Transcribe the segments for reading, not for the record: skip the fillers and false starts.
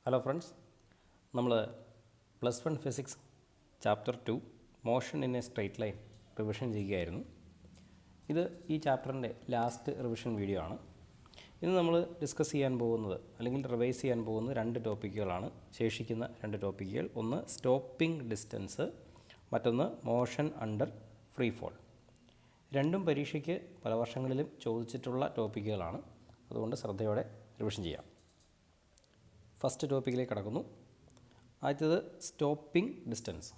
Hello friends, നമ്മൾ +1 physics chapter 2 motion in A straight line revision ചെയ്യുകയായിരുന്നു. ഇത് ഈ ചാപ്റ്ററിൻ്റെ ലാസ്റ്റ് റിവിഷൻ വീഡിയോ ആണ്. ഇന്ന് നമ്മൾ ഡിസ്കസ് ചെയ്യാൻ പോകുന്നത് അല്ലെങ്കിൽ റിവൈസ് ചെയ്യാൻ പോകുന്ന രണ്ട് ടോപ്പിക്കുകളാണ്. ശേഷിക്കുന്ന രണ്ട് ടോപ്പിക്കുകൾ, ഒന്ന് സ്റ്റോപ്പിംഗ് ഡിസ്റ്റൻസ്, മറ്റൊന്ന് മോഷൻ അണ്ടർ ഫ്രീ ഫോൾ. രണ്ടും പരീക്ഷയ്ക്ക് പല വർഷങ്ങളിലും ചോദിച്ചിട്ടുള്ള ടോപ്പിക്കുകളാണ്. അതുകൊണ്ട് ശ്രദ്ധയോടെ റിവിഷൻ ചെയ്യാം. ഫസ്റ്റ് ടോപ്പിക്കിലേക്ക് കടക്കുന്നു. ആദ്യത്തേത് സ്റ്റോപ്പിംഗ് ഡിസ്റ്റൻസ്.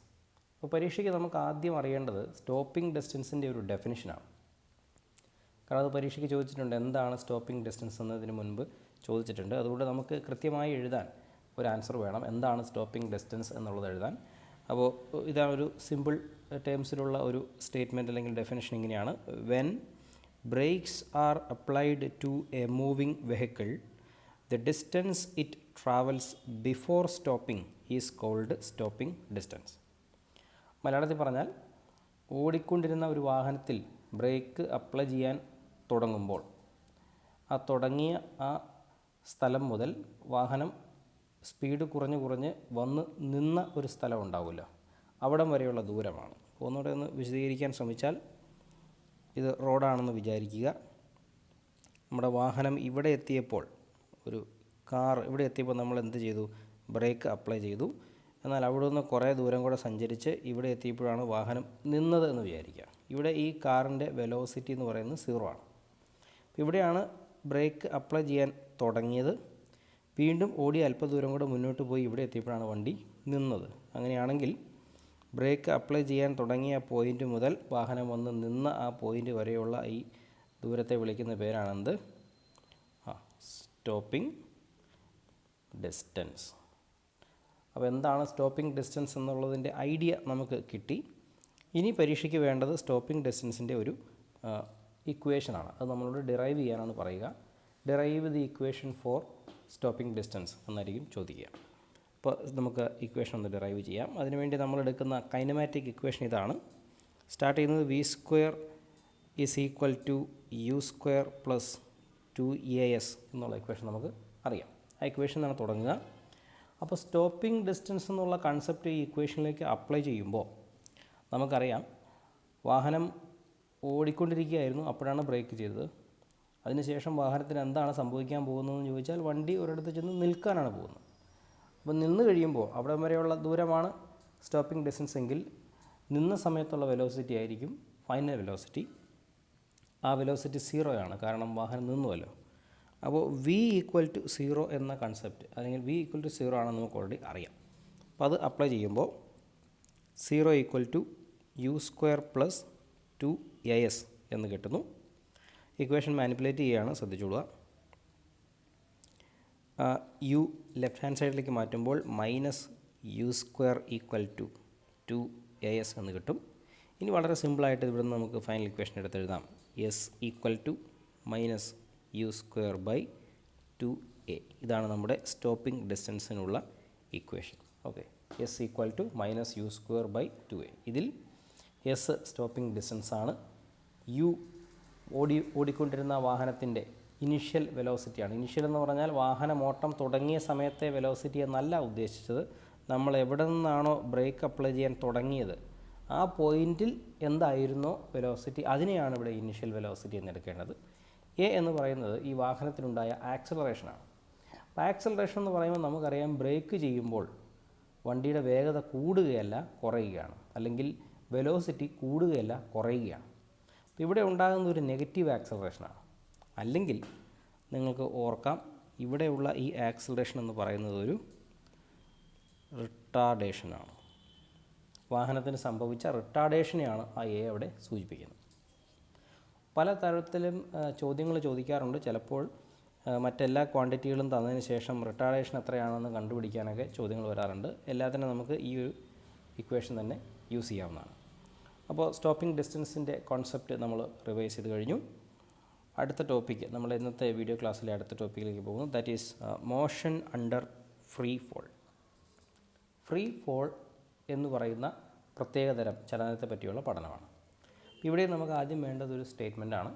അപ്പോൾ പരീക്ഷയ്ക്ക് നമുക്ക് ആദ്യം അറിയേണ്ടത് സ്റ്റോപ്പിംഗ് ഡിസ്റ്റൻസിൻ്റെ ഒരു ഡെഫിനിഷനാണ്. കാരണം അത് പരീക്ഷയ്ക്ക് ചോദിച്ചിട്ടുണ്ട്, എന്താണ് സ്റ്റോപ്പിംഗ് ഡിസ്റ്റൻസ് എന്നതിന് മുൻപ് ചോദിച്ചിട്ടുണ്ട്. അതുകൊണ്ട് നമുക്ക് കൃത്യമായി എഴുതാൻ ഒരു ആൻസർ വേണം, എന്താണ് സ്റ്റോപ്പിംഗ് ഡിസ്റ്റൻസ് എന്നുള്ളത് എഴുതാൻ. അപ്പോൾ ഇതാണ് ഒരു സിമ്പിൾ ടേംസിലുള്ള ഒരു സ്റ്റേറ്റ്മെൻറ്റ് അല്ലെങ്കിൽ ഡെഫിനിഷൻ ഇങ്ങനെയാണ്: when brakes are applied to a moving vehicle, the distance it travels before stopping is called stopping distance. മലയാളത്തിൽ പറഞ്ഞാൽ, ഓടിക്കൊണ്ടിരുന്ന ഒരു വാഹനത്തിൽ ബ്രേക്ക് അപ്ലൈ ചെയ്യാൻ തുടങ്ങുമ്പോൾ ആ തുടങ്ങിയ ആ സ്ഥലം മുതൽ വാഹനം സ്പീഡ് കുറഞ്ഞ് വന്ന് നിന്ന ഒരു സ്ഥലം ഉണ്ടാവില്ല, അവിടം വരെയുള്ള ദൂരമാണ്. ഒന്നുകൂടെ ഒന്ന് വിശദീകരിക്കാൻ ശ്രമിച്ചാൽ, ഇത് റോഡാണെന്ന് വിചാരിക്കുക. നമ്മുടെ വാഹനം ഇവിടെ എത്തിയപ്പോൾ, ഒരു കാർ ഇവിടെ എത്തിയപ്പോൾ നമ്മൾ എന്ത് ചെയ്തു? ബ്രേക്ക് അപ്ലൈ ചെയ്തു. എന്നാൽ അവിടെ നിന്ന് കുറേ ദൂരം കൂടെ സഞ്ചരിച്ച് ഇവിടെ എത്തിയപ്പോഴാണ് വാഹനം നിന്നത് എന്ന് വിചാരിക്കുക. ഇവിടെ ഈ കാറിൻ്റെ വെലോസിറ്റി എന്ന് പറയുന്നത് 0 ആണ്. ഇവിടെയാണ് ബ്രേക്ക് അപ്ലൈ ചെയ്യാൻ തുടങ്ങിയത്. വീണ്ടും ഓടി അല്പദൂരം കൂടെ മുന്നോട്ട് പോയി ഇവിടെ എത്തിയപ്പോഴാണ് വണ്ടി നിന്നത്. അങ്ങനെയാണെങ്കിൽ ബ്രേക്ക് അപ്ലൈ ചെയ്യാൻ തുടങ്ങിയ പോയിൻ്റ് മുതൽ വാഹനം വന്ന് നിന്ന ആ പോയിൻ്റ് വരെയുള്ള ഈ ദൂരത്തെ വിളിക്കുന്ന പേരാണെന്ത്? Stopping distance. അപ്പോൾ എന്താണ് സ്റ്റോപ്പിംഗ് ഡിസ്റ്റൻസ് എന്നുള്ളതിൻ്റെ ഐഡിയ നമുക്ക് കിട്ടി. ഇനി പരീക്ഷയ്ക്ക് വേണ്ടത് സ്റ്റോപ്പിംഗ് ഡിസ്റ്റൻസിൻ്റെ ഒരു ഇക്വേഷനാണ്. അത് നമ്മളോട് ഡിറൈവ് ചെയ്യാനാണ് പറയുക. Derive the equation for stopping distance എന്നായിരിക്കും ചോദിക്കുക. അപ്പോൾ നമുക്ക് ഇക്വേഷൻ ഒന്ന് ഡിറൈവ് ചെയ്യാം. അതിനുവേണ്ടി നമ്മൾ എടുക്കുന്ന കൈനമാറ്റിക് ഇക്വേഷൻ ഇതാണ്. സ്റ്റാർട്ട് ചെയ്യുന്നത് v² = u² + 2as എന്നുള്ള ഇക്വേഷൻ നമുക്ക് അറിയാം. ആ ഇക്വേഷനാണ് തുടങ്ങുക. അപ്പോൾ സ്റ്റോപ്പിംഗ് ഡിസ്റ്റൻസ് എന്നുള്ള കൺസെപ്റ്റ് ഈ ഇക്വേഷനിലേക്ക് അപ്ലൈ ചെയ്യുമ്പോൾ നമുക്കറിയാം, വാഹനം ഓടിക്കൊണ്ടിരിക്കുകയായിരുന്നു, അപ്പോഴാണ് ബ്രേക്ക് ചെയ്തത്. അതിനുശേഷം വാഹനത്തിന് എന്താണ് സംഭവിക്കാൻ പോകുന്നതെന്ന് ചോദിച്ചാൽ, വണ്ടി ഒരിടത്ത് ചെന്ന് നിൽക്കാനാണ് പോകുന്നത്. അപ്പോൾ നിന്ന് കഴിയുമ്പോൾ അവിടെ വരെയുള്ള ദൂരമാണ് സ്റ്റോപ്പിംഗ് ഡിസ്റ്റൻസ് എങ്കിൽ, നിന്ന സമയത്തുള്ള വെലോസിറ്റി ആയിരിക്കും ഫൈനൽ വെലോസിറ്റി. ആ വെലോസിറ്റി 0 ആണ്, കാരണം വാഹനം നിന്നുവല്ലോ. അപ്പോൾ v = 0 എന്ന കൺസെപ്റ്റ്, അല്ലെങ്കിൽ v = 0 ആണെന്ന് നമുക്ക് ഓൾറെഡി അറിയാം. അപ്പോൾ അത് അപ്ലൈ ചെയ്യുമ്പോൾ 0 = u² + 2as എന്ന് കിട്ടുന്നു. ഇക്വേഷൻ മാനിപ്പുലേറ്റ് ചെയ്യുകയാണ്, ശ്രദ്ധിച്ചോളുക. u ലെഫ്റ്റ് ഹാൻഡ് സൈഡിലേക്ക് മാറ്റുമ്പോൾ -u² = 2as എന്ന് കിട്ടും. ഇനി വളരെ സിമ്പിളായിട്ട് ഇവിടെ നിന്ന് നമുക്ക് ഫൈനൽ ഇക്വേഷൻ എടുത്ത് എഴുതാം. s = -u² / 2a. ഇതാണ് നമ്മുടെ സ്റ്റോപ്പിംഗ് ഡിസ്റ്റൻസിനുള്ള equation. Okay, s = -u² / 2a. ഇതിൽ s സ്റ്റോപ്പിംഗ് ഡിസ്റ്റൻസ് ആണ്, u ഓടിക്കൊണ്ടിരുന്ന വാഹനത്തിൻ്റെ ഇനിഷ്യൽ വെലോസിറ്റിയാണ്. ഇനിഷ്യൽ എന്ന് പറഞ്ഞാൽ വാഹനമോട്ടം തുടങ്ങിയ സമയത്തെ വെലോസിറ്റി എന്നല്ല ഉദ്ദേശിച്ചത്. നമ്മൾ എവിടെ നിന്നാണോ ബ്രേക്ക് അപ്ലൈ ചെയ്യാൻ തുടങ്ങിയത് ആ പോയിൻറ്റിൽ എന്തായിരുന്നോ വെലോസിറ്റി, അതിനെയാണ് ഇവിടെ ഇനിഷ്യൽ വെലോസിറ്റി എന്നെടുക്കേണ്ടത്. എ എന്ന് പറയുന്നത് ഈ വാഹനത്തിനുണ്ടായ ആക്സലറേഷനാണ്. അപ്പോൾ ആക്സലറേഷൻ എന്ന് പറയുമ്പോൾ നമുക്കറിയാം, ബ്രേക്ക് ചെയ്യുമ്പോൾ വണ്ടിയുടെ വേഗത കൂടുകയല്ല കുറയുകയാണ്, അല്ലെങ്കിൽ വെലോസിറ്റി കൂടുകയല്ല കുറയുകയാണ്. അപ്പോൾ ഇവിടെ ഉണ്ടാകുന്ന ഒരു നെഗറ്റീവ് ആക്സലറേഷനാണ്. അല്ലെങ്കിൽ നിങ്ങൾക്ക് ഓർക്കാം, ഇവിടെയുള്ള ഈ ആക്സലറേഷൻ എന്ന് പറയുന്നത് ഒരു റിട്ടാർഡേഷനാണ്. വാഹനത്തിന് സംഭവിച്ച റിട്ടാർഡേഷനെയാണ് ആ എ അവിടെ സൂചിപ്പിക്കുന്നത്. പല തരത്തിലും ചോദ്യങ്ങൾ ചോദിക്കാറുണ്ട്. ചിലപ്പോൾ മറ്റെല്ലാ ക്വാണ്ടിറ്റികളും തന്നതിന് ശേഷം റിട്ടാർഡേഷൻ എത്രയാണെന്ന് കണ്ടുപിടിക്കാനൊക്കെ ചോദ്യങ്ങൾ വരാറുണ്ട്. എല്ലാത്തിനും നമുക്ക് ഈ ഒരു ഇക്വേഷൻ തന്നെ യൂസ് ചെയ്യാവുന്നതാണ്. അപ്പോൾ സ്റ്റോപ്പിംഗ് ഡിസ്റ്റൻസിൻ്റെ കോൺസെപ്റ്റ് നമ്മൾ റിവൈസ് ചെയ്ത് കഴിഞ്ഞു. അടുത്ത ടോപ്പിക്ക്, നമ്മൾ ഇന്നത്തെ വീഡിയോ ക്ലാസ്സിലെ അടുത്ത ടോപ്പിക്കിലേക്ക് പോകുന്നു. That is motion under free fall. Free fall എന്ന് പറയുന്ന പ്രത്യേകതരം ചലനത്തെ പറ്റിയുള്ള പഠനമാണ്. ഇവിടെ നമുക്ക് ആദ്യം വേണ്ടത് ഒരു സ്റ്റേറ്റ്മെൻറ്റാണ്.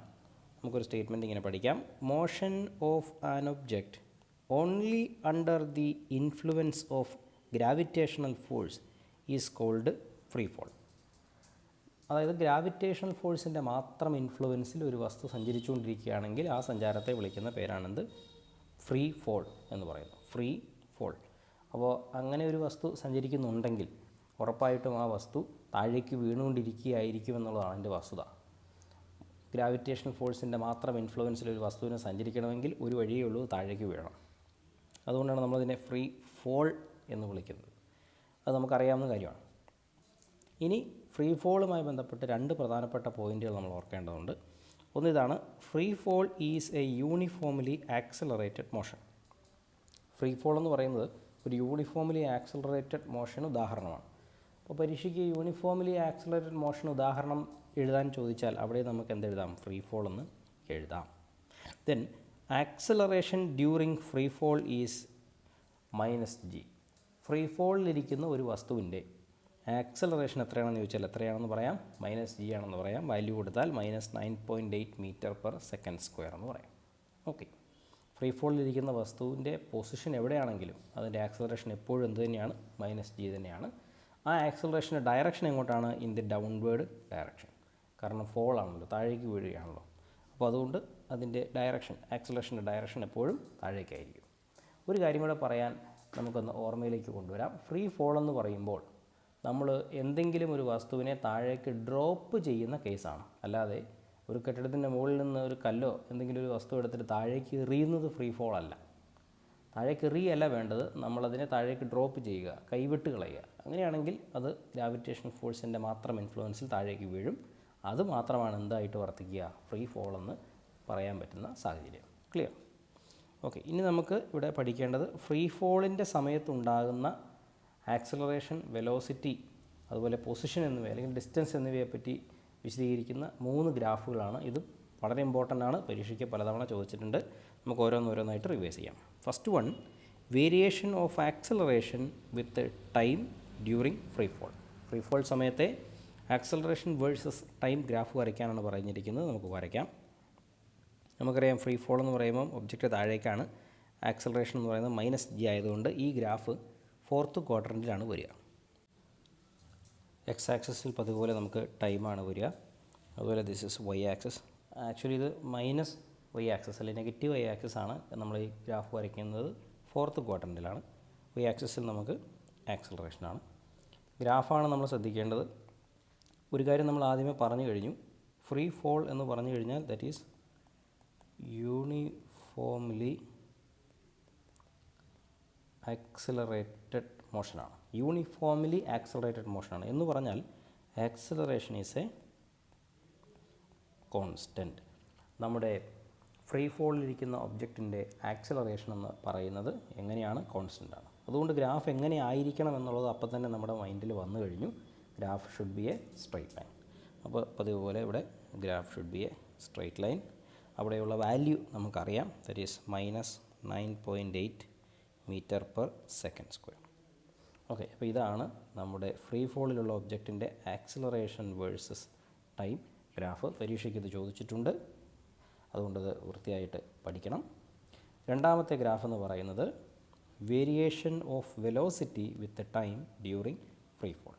നമുക്കൊരു സ്റ്റേറ്റ്മെൻറ്റ് ഇങ്ങനെ പഠിക്കാം: motion of an object only under the influence of gravitational force is called free fall. അതായത് ഗ്രാവിറ്റേഷണൽ ഫോഴ്സിൻ്റെ മാത്രം ഇൻഫ്ലുവൻസിൽ ഒരു വസ്തു സഞ്ചരിച്ചുകൊണ്ടിരിക്കുകയാണെങ്കിൽ ആ സഞ്ചാരത്തെ വിളിക്കുന്ന പേരാണെന്ത്? ഫ്രീ ഫോൾ എന്ന് പറയുന്നത്. Free fall. അപ്പോൾ അങ്ങനെ ഒരു വസ്തു സഞ്ചരിക്കുന്നുണ്ടെങ്കിൽ ഉറപ്പായിട്ടും ആ വസ്തു താഴേക്ക് വീണുകൊണ്ടിരിക്കുകയായിരിക്കും എന്നുള്ളതാണ് എൻ്റെ വസ്തുത. ഗ്രാവിറ്റേഷണൽ ഫോഴ്സിൻ്റെ മാത്രം ഇൻഫ്ലുവൻസിൽ ഒരു വസ്തുവിനെ സഞ്ചരിക്കണമെങ്കിൽ ഒരു വഴിയേ ഉള്ളൂ, താഴേക്ക് വീഴണം. അതുകൊണ്ടാണ് നമ്മളതിനെ ഫ്രീ ഫോൾ എന്ന് വിളിക്കുന്നത്. അത് നമുക്കറിയാവുന്ന കാര്യമാണ്. ഇനി ഫ്രീ ഫോളുമായി ബന്ധപ്പെട്ട് രണ്ട് പ്രധാനപ്പെട്ട പോയിൻറ്റുകൾ നമ്മൾ ഓർക്കേണ്ടതുണ്ട്. ഒന്നിതാണ്, free fall is a uniformly accelerated motion. Free fall എന്ന് പറയുന്നത് ഒരു യൂണിഫോംലി ആക്സിലറേറ്റഡ് മോഷൻ ഉദാഹരണമാണ്. അപ്പോൾ പരീക്ഷയ്ക്ക് യൂണിഫോംലി ആക്സിലറേറ്റഡ് മോഷൻ ഉദാഹരണം എഴുതാൻ ചോദിച്ചാൽ അവിടെ നമുക്ക് എന്തെഴുതാം? ഫ്രീ ഫോൾ എന്ന് എഴുതാം. Then acceleration during free fall is -g. Free ഫോളിലിരിക്കുന്ന ഒരു വസ്തുവിൻ്റെ ആക്സിലറേഷൻ എത്രയാണെന്ന് ചോദിച്ചാൽ എത്രയാണെന്ന് പറയാം? -g ആണെന്ന് പറയാം. വാല്യൂ കൊടുത്താൽ -9.8 m/s² എന്ന് പറയാം. ഓക്കെ. ഫ്രീ ഫോളിലിരിക്കുന്ന വസ്തുവിൻ്റെ പൊസിഷൻ എവിടെയാണെങ്കിലും അതിൻ്റെ ആക്സിലറേഷൻ എപ്പോഴും എന്ത് തന്നെയാണ്? -g തന്നെയാണ്. ആ ആക്സിലറേഷൻ്റെ ഡയറക്ഷൻ എങ്ങോട്ടാണ്? In the downward direction. കാരണം ഫോൾ ആണല്ലോ, താഴേക്ക് വീഴുകയാണല്ലോ. അപ്പോൾ അതുകൊണ്ട് അതിൻ്റെ ഡയറക്ഷൻ, ആക്സിലറേഷൻ്റെ ഡയറക്ഷൻ എപ്പോഴും താഴേക്കായിരിക്കും. ഒരു കാര്യം കൂടെ പറയാൻ നമുക്കൊന്ന് ഓർമ്മയിലേക്ക് കൊണ്ടുവരാം. ഫ്രീ ഫോൾ എന്ന് പറയുമ്പോൾ നമ്മൾ എന്തെങ്കിലും ഒരു വസ്തുവിനെ താഴേക്ക് ഡ്രോപ്പ് ചെയ്യുന്ന കേസാണ്. അല്ലാതെ ഒരു കെട്ടിടത്തിൻ്റെ മുകളിൽ നിന്ന് ഒരു കല്ലോ എന്തെങ്കിലും ഒരു വസ്തു എടുത്തിട്ട് താഴേക്ക് എറിയുന്നത് ഫ്രീ ഫോൾ അല്ല. താഴേക്ക് എറിയല്ല വേണ്ടത്, നമ്മളതിനെ താഴേക്ക് ഡ്രോപ്പ് ചെയ്യുക, കൈവിട്ട് കളയുക. അങ്ങനെയാണെങ്കിൽ അത് ഗ്രാവിറ്റേഷണൽ ഫോഴ്സിൻ്റെ മാത്രം ഇൻഫ്ലുവൻസിൽ താഴേക്ക് വീഴും. അത് മാത്രമാണ് എന്തായിട്ട് വർത്തിക്കുക? ഫ്രീ ഫോൾ എന്ന് പറയാൻ പറ്റുന്ന സാഹചര്യം. ക്ലിയർ? ഓക്കെ. ഇനി നമുക്ക് ഇവിടെ പഠിക്കേണ്ടത് ഫ്രീ ഫോളിൻ്റെ സമയത്തുണ്ടാകുന്ന ആക്സിലറേഷൻ, വെലോസിറ്റി, അതുപോലെ പൊസിഷൻ എന്നിവ അല്ലെങ്കിൽ ഡിസ്റ്റൻസ് എന്നിവയെപ്പറ്റി വിശദീകരിക്കുന്ന 3 ഗ്രാഫുകളാണ്. ഇത് വളരെ ഇമ്പോർട്ടൻ്റ് ആണ്, പരീക്ഷയ്ക്ക് പലതവണ ചോദിച്ചിട്ടുണ്ട്. നമുക്ക് ഓരോന്നോരോന്നായിട്ട് റിവൈസ് ചെയ്യാം. First one, variation of acceleration with time during free fall. Free fall സമയത്തെ ആക്സിലറേഷൻ വേഴ്സസ് ടൈം ഗ്രാഫ് വരയ്ക്കാനാണ് പറഞ്ഞിരിക്കുന്നത്. നമുക്ക് വരയ്ക്കാം. നമുക്കറിയാം ഫ്രീ ഫോൾ എന്ന് പറയുമ്പോൾ ഒബ്ജക്റ്റ് താഴേക്കാണ്, ആക്സിലറേഷൻ എന്ന് പറയുന്നത് -g ആയതുകൊണ്ട് ഈ ഗ്രാഫ് 4th ക്വാഡ്രൻറ്റിലാണ് വരിക. എക്സ് ആക്സിസിൽ പതുപോലെ നമുക്ക് ടൈമാണ് വരിക. അതുപോലെ this is y axis. Actually ഇത് -y ആക്സിസ് അല്ലെങ്കിൽ നെഗറ്റീവ് y ആക്സിസ് ആണ്. നമ്മൾ ഈ ഗ്രാഫ് വരയ്ക്കുന്നത് 4th ക്വാഡ്രൻറ്റിലാണ്. y ആക്സിസിൽ നമുക്ക് ആക്സിലറേഷനാണ്. ഗ്രാഫാണ് നമ്മൾ ശ്രദ്ധിക്കേണ്ടത്. ഒരു കാര്യം നമ്മൾ ആദ്യമേ പറഞ്ഞു കഴിഞ്ഞു. ഫ്രീ ഫോൾ എന്ന് പറഞ്ഞു കഴിഞ്ഞാൽ ദാറ്റ് ഈസ് യൂണിഫോംലി ആക്സിലറേറ്റഡ് മോഷനാണ്. യൂണിഫോംലി ആക്സിലറേറ്റഡ് മോഷനാണ് എന്ന് പറഞ്ഞാൽ ആക്സിലറേഷൻ ഈസ് എ കോൺസ്റ്റൻറ്റ്. നമ്മുടെ ഫ്രീ ഫോളിലിരിക്കുന്ന ഒബ്ജക്റ്റിൻ്റെ ആക്സിലറേഷൻ എന്ന് പറയുന്നത് എങ്ങനെയാണ്? കോൺസ്റ്റൻ്റ് ആണ്. അതുകൊണ്ട് ഗ്രാഫ് എങ്ങനെ ആയിരിക്കണം എന്നുള്ളത് അപ്പം തന്നെ നമ്മുടെ മൈൻഡിൽ വന്നു കഴിഞ്ഞു. Graph should be a straight line. അപ്പോൾ പതിവുപോലെ ഇവിടെ graph should be a straight line. അവിടെയുള്ള വാല്യൂ നമുക്കറിയാം, ദറ്റ് ഈസ് -9.8 m/s². ഓക്കെ. അപ്പോൾ ഇതാണ് നമ്മുടെ ഫ്രീ ഫോളിലുള്ള ഒബ്ജക്റ്റിൻ്റെ ആക്സിലറേഷൻ വേഴ്സസ് ടൈം ഗ്രാഫ്. പരീക്ഷയ്ക്ക് ഇത് ചോദിച്ചിട്ടുണ്ട്, അതുകൊണ്ടത് വൃത്തിയായിട്ട് പഠിക്കണം. രണ്ടാമത്തെ ഗ്രാഫ് എന്ന് പറയുന്നത് variation of velocity with time during free fall.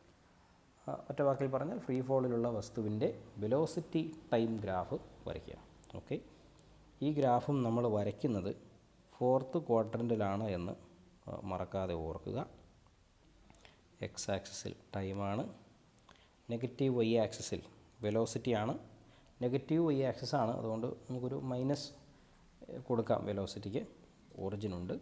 ഒറ്റ വാക്കിൽ പറഞ്ഞാൽ ഫ്രീ ഫോളിലുള്ള വസ്തുവിൻ്റെ വെലോസിറ്റി ടൈം ഗ്രാഫ് വരയ്ക്കുക. ഓക്കെ. ഈ ഗ്രാഫും നമ്മൾ വരയ്ക്കുന്നത് 4th ക്വാഡ്രൻറ്റിലാണ് എന്ന് മറക്കാതെ ഓർക്കുക. എക്സ് ആക്സിസിൽ ടൈമാണ്, നെഗറ്റീവ് വൈ ആക്സിസിൽ വെലോസിറ്റിയാണ്. നെഗറ്റീവ് വൈ ആക്സിസ് ആണ്, അതുകൊണ്ട് നമുക്കൊരു മൈനസ് കൊടുക്കാം വെലോസിറ്റിക്ക്, ഒറിജിനുണ്ട്.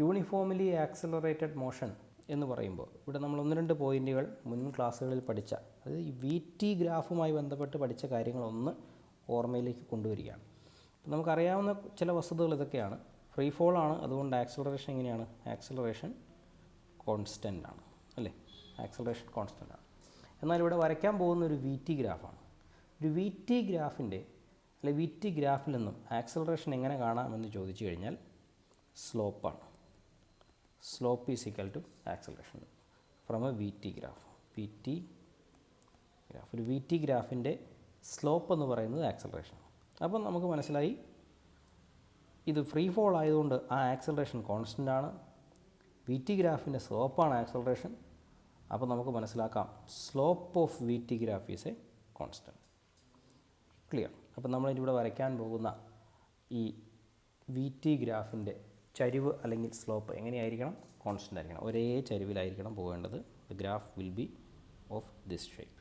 യൂണിഫോംലി ആക്സിലറേറ്റഡ് മോഷൻ എന്ന് പറയുമ്പോൾ ഇവിടെ നമ്മൾ 1-2 പോയിൻറ്റുകൾ മുൻ ക്ലാസ്സുകളിൽ പഠിച്ച, അതായത് ഈ VT ഗ്രാഫുമായി ബന്ധപ്പെട്ട് പഠിച്ച കാര്യങ്ങളൊന്ന് ഓർമ്മയിലേക്ക് കൊണ്ടുവരികയാണ്. നമുക്കറിയാവുന്ന ചില വസ്തുതകൾ ഇതൊക്കെയാണ്. ഫ്രീ ഫോൾ ആണ്, അതുകൊണ്ട് ആക്സിലറേഷൻ എങ്ങനെയാണ്? ആക്സിലറേഷൻ കോൺസ്റ്റൻ്റ് ആണ്, അല്ലേ? ആക്സിലറേഷൻ കോൺസ്റ്റൻ്റ് ആണ്. എന്നാൽ ഇവിടെ വരയ്ക്കാൻ പോകുന്ന ഒരു VT ഗ്രാഫാണ്. ഒരു VT ഗ്രാഫിൻ്റെ അല്ലെ VT ഗ്രാഫിൽ നിന്നും ആക്സിലറേഷൻ എങ്ങനെ കാണാമെന്ന് ചോദിച്ചു കഴിഞ്ഞാൽ സ്ലോപ്പാണ്. Slope is equal to acceleration from a VT graph. VT graph, ഒരു VT ഗ്രാഫിൻ്റെ സ്ലോപ്പ് എന്ന് പറയുന്നത് ആക്സിലറേഷൻ. അപ്പം നമുക്ക് മനസ്സിലായി ഇത് ഫ്രീ ഫോൾ ആയതുകൊണ്ട് ആ ആക്സലറേഷൻ കോൺസ്റ്റൻ്റ് ആണ്. വി ടി ഗ്രാഫിൻ്റെ സ്ലോപ്പാണ് ആക്സലറേഷൻ. അപ്പോൾ നമുക്ക് മനസ്സിലാക്കാം slope of V T graph is a constant. Clear. അപ്പോൾ നമ്മളിവിടെ വരയ്ക്കാൻ പോകുന്ന ഈ വി ടി ഗ്രാഫിൻ്റെ ചരിവ് അല്ലെങ്കിൽ സ്ലോപ്പ് എങ്ങനെയായിരിക്കണം? കോൺസ്റ്റൻ്റ് ആയിരിക്കണം. ഒരേ ചരിവിലായിരിക്കണം പോകേണ്ടത്. The graph will be of this shape.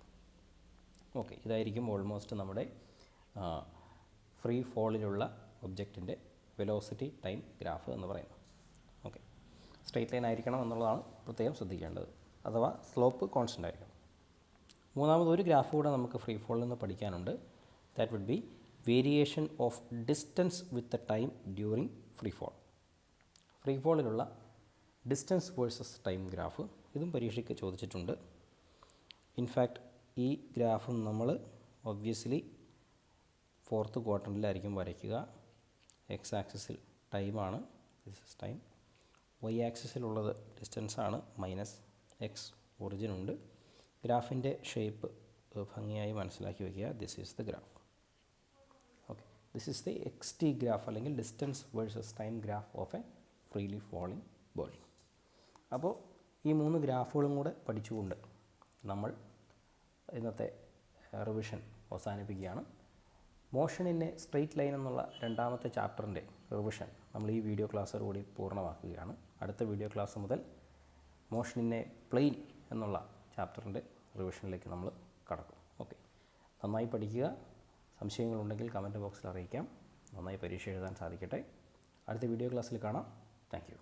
Okay, ഇതായിരിക്കും ഓൾമോസ്റ്റ് നമ്മുടെ ഫ്രീ ഫോളിലുള്ള ഒബ്ജക്റ്റിൻ്റെ വെലോസിറ്റി ടൈം ഗ്രാഫ് എന്ന് പറയുന്നത്. ഓക്കെ, സ്ട്രെയിറ്റ് ലൈൻ ആയിരിക്കണം എന്നുള്ളതാണ് പ്രത്യേകം ശ്രദ്ധിക്കേണ്ടത്, അഥവാ സ്ലോപ്പ് കോൺസ്റ്റൻ്റ് ആയിരിക്കണം. മൂന്നാമത് ഒരു ഗ്രാഫ് കൂടെ നമുക്ക് ഫ്രീ ഫോളിൽ നിന്ന് പഠിക്കാനുണ്ട്. That would be variation of distance with the time during free fall. Free ഫോളിലുള്ള ഡിസ്റ്റൻസ് വേഴ്സസ് ടൈം ഗ്രാഫ്, ഇതും പരീക്ഷയ്ക്ക് ചോദിച്ചിട്ടുണ്ട്. ഇൻഫാക്റ്റ് ഈ ഗ്രാഫും നമ്മൾ ഒബ്വിയസ്ലി ഫോർത്ത് ക്വാർട്ടറിലായിരിക്കും വരയ്ക്കുക. എക്സ് ആക്സിസിൽ ടൈമാണ്, ദിസ് ഇസ് ടൈം. വൈ ആക്സിസിലുള്ളത് ഡിസ്റ്റൻസാണ്, മൈനസ് എക്സ് ഒറിജിൻ ഉണ്ട്. ഗ്രാഫിൻ്റെ ഷേപ്പ് ഭംഗിയായി മനസ്സിലാക്കി വയ്ക്കുക. This is the graph. Okay, this is the X T graph അല്ലെങ്കിൽ distance versus time graph of a freely falling body. അപ്പോൾ ഈ 3 ഗ്രാഫുകളും കൂടെ പഠിച്ചുകൊണ്ട് നമ്മൾ ഇന്നത്തെ റിവിഷൻ അവസാനിപ്പിക്കുകയാണ്. Motion in A straight line എന്നുള്ള രണ്ടാമത്തെ ചാപ്റ്ററിൻ്റെ റിവിഷൻ നമ്മൾ ഈ വീഡിയോ ക്ലാസ്സോടുകൂടി പൂർണ്ണമാക്കുകയാണ്. അടുത്ത വീഡിയോ ക്ലാസ് മുതൽ മോഷൻ ഇൻ എ പ്ലെയിൻ എന്നുള്ള ചാപ്റ്ററിൻ്റെ റിവിഷനിലേക്ക് നമ്മൾ കടക്കും. ഓക്കെ, നന്നായി പഠിക്കുക. സംശയങ്ങളുണ്ടെങ്കിൽ കമൻറ്റ് ബോക്സിൽ അറിയിക്കാം. നന്നായി പരീക്ഷ എഴുതാൻ സാധിക്കട്ടെ. അടുത്ത വീഡിയോ ക്ലാസ്സിൽ കാണാം. Thank you.